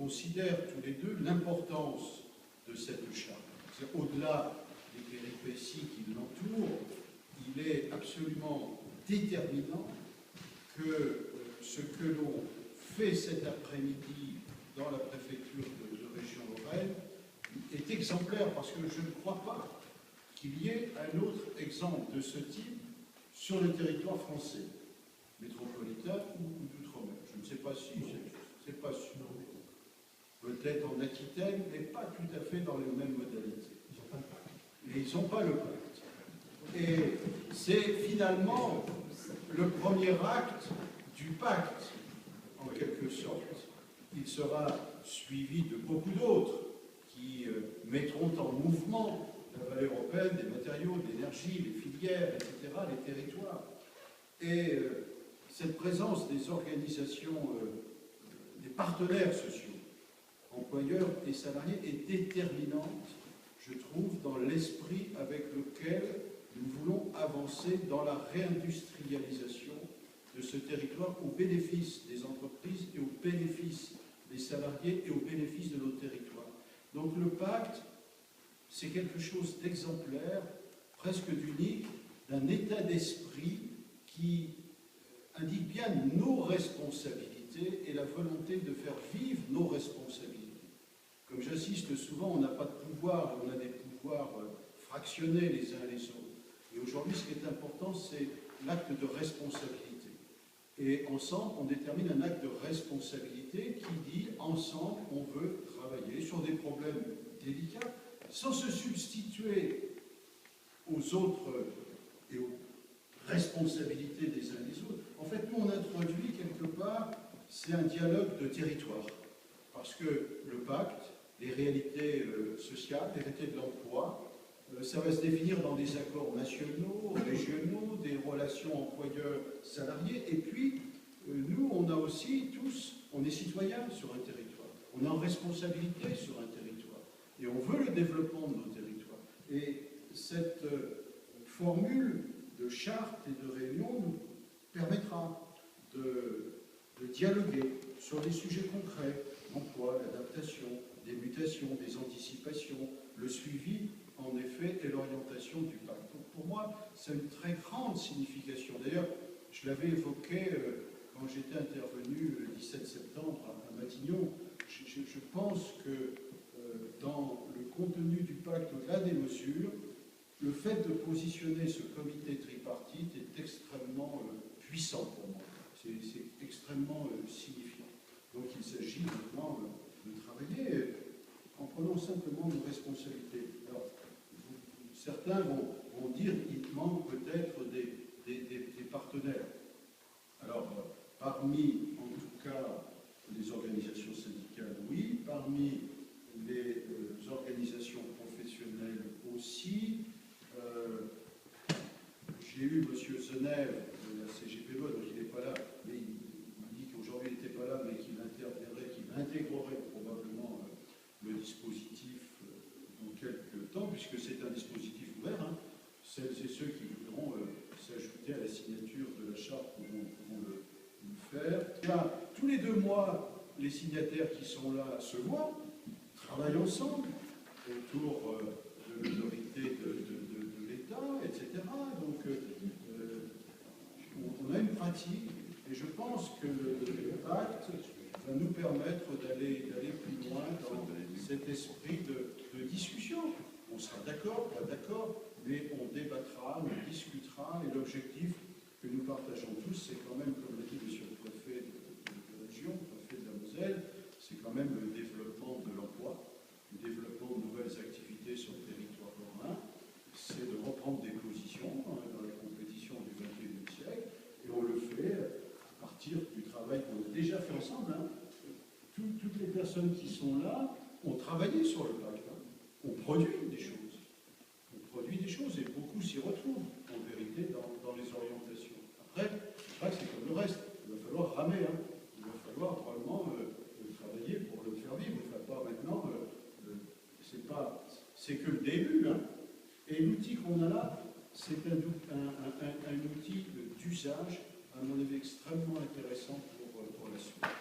considèrent tous les deux l'importance de cette charte. Au-delà des péripéties qui l'entourent, il est absolument déterminant que ce que l'on fait cet après-midi dans la préfecture de région Lorraine est exemplaire, parce que je ne crois pas qu'il y ait un autre exemple de ce type sur le territoire français, métropolitain ou d'outre-mer. Je ne sais pas si, c'est pas sûr. Peut-être en Aquitaine, mais pas tout à fait dans les mêmes modalités. Et ils n'ont pas le pacte. Et c'est finalement le premier acte du pacte, en quelque sorte. Il sera suivi de beaucoup d'autres qui mettront en mouvement la vallée européenne des matériaux, de l'énergie, les filières, etc., les territoires. Et cette présence des organisations, des partenaires sociaux, employeurs et salariés, est déterminante, je trouve, dans l'esprit avec lequel nous voulons avancer dans la réindustrialisation de ce territoire au bénéfice des entreprises et au bénéfice des salariés et au bénéfice de nos territoires. Donc le pacte, c'est quelque chose d'exemplaire, presque d'unique, d'un état d'esprit qui indique bien nos responsabilités et la volonté de faire vivre nos responsabilités. Comme j'assiste souvent, on n'a pas de pouvoir, on a des pouvoirs fractionnés les uns les autres. Et aujourd'hui, ce qui est important, c'est l'acte de responsabilité. Et ensemble, on détermine un acte de responsabilité qui dit, ensemble, on veut travailler sur des problèmes délicats, sans se substituer aux autres et aux responsabilités des uns et des autres. En fait, nous, on introduit quelque part, c'est un dialogue de territoire. Parce que le pacte, les réalités sociales, les réalités de l'emploi, ça va se définir dans des accords nationaux, régionaux, des relations employeurs-salariés. Et puis, nous, on a aussi tous, on est citoyens sur un territoire. On est en responsabilité sur un territoire. Et on veut le développement de nos territoires. Et cette formule de charte et de réunion nous permettra de dialoguer sur des sujets concrets, l'emploi, l'adaptation, des mutations, des anticipations, le suivi, en effet, et l'orientation du pacte. Donc pour moi, c'est une très grande signification. D'ailleurs, je l'avais évoqué quand j'étais intervenu le 17 septembre à Matignon. Je pense que dans le contenu du pacte, au-delà des mesures, le fait de positionner ce comité tripartite est extrêmement puissant pour moi. C'est extrêmement signifiant. Donc il s'agit maintenant de travailler en prenant simplement nos responsabilités. Alors, certains vont dire qu'il manque peut-être des partenaires. Alors, parmi, en tout cas, les organisations syndicales, oui, parmi les organisations professionnelles aussi. J'ai eu M. Zenève de la CGPE, donc il n'est pas là, mais il m'a dit qu'aujourd'hui il n'était pas là, mais qu'il interviendrait, qu'il intégrerait probablement le dispositif dans quelques temps, puisque c'est un dispositif ouvert. Hein. Celles et ceux qui voudront s'ajouter à la signature de la charte pourront le faire. Là, tous les 2 mois, les signataires qui sont là se voient, travaillent ensemble autour de l'autorité de l'État, etc. Donc, on a une pratique, et je pense que le pacte va nous permettre d'aller plus loin dans cet esprit de discussion. On sera d'accord, pas d'accord, mais on débattra, on discutera, et l'objectif que nous partageons tous, c'est quand même, comme l'a dit M. le préfet de région, le préfet de la Moselle, c'est quand même le développement de l'emploi, le développement de nouvelles activités sur le territoire lorrain, c'est de reprendre des positions dans la compétition du XXIe siècle, et on le fait à partir du travail qu'on a déjà fait ensemble. Hein. Toutes les personnes qui sont là ont travaillé sur le pacte. Hein. On produit des choses. On produit des choses, et beaucoup s'y retrouvent, en vérité, dans les orientations. Après, je crois que c'est comme le reste. Il va falloir ramer. Hein. Il va falloir vraiment travailler pour le faire vivre. Il ne va pas maintenant... c'est que le début. Hein. Et l'outil qu'on a là, c'est un outil d'usage, à mon avis, extrêmement intéressant pour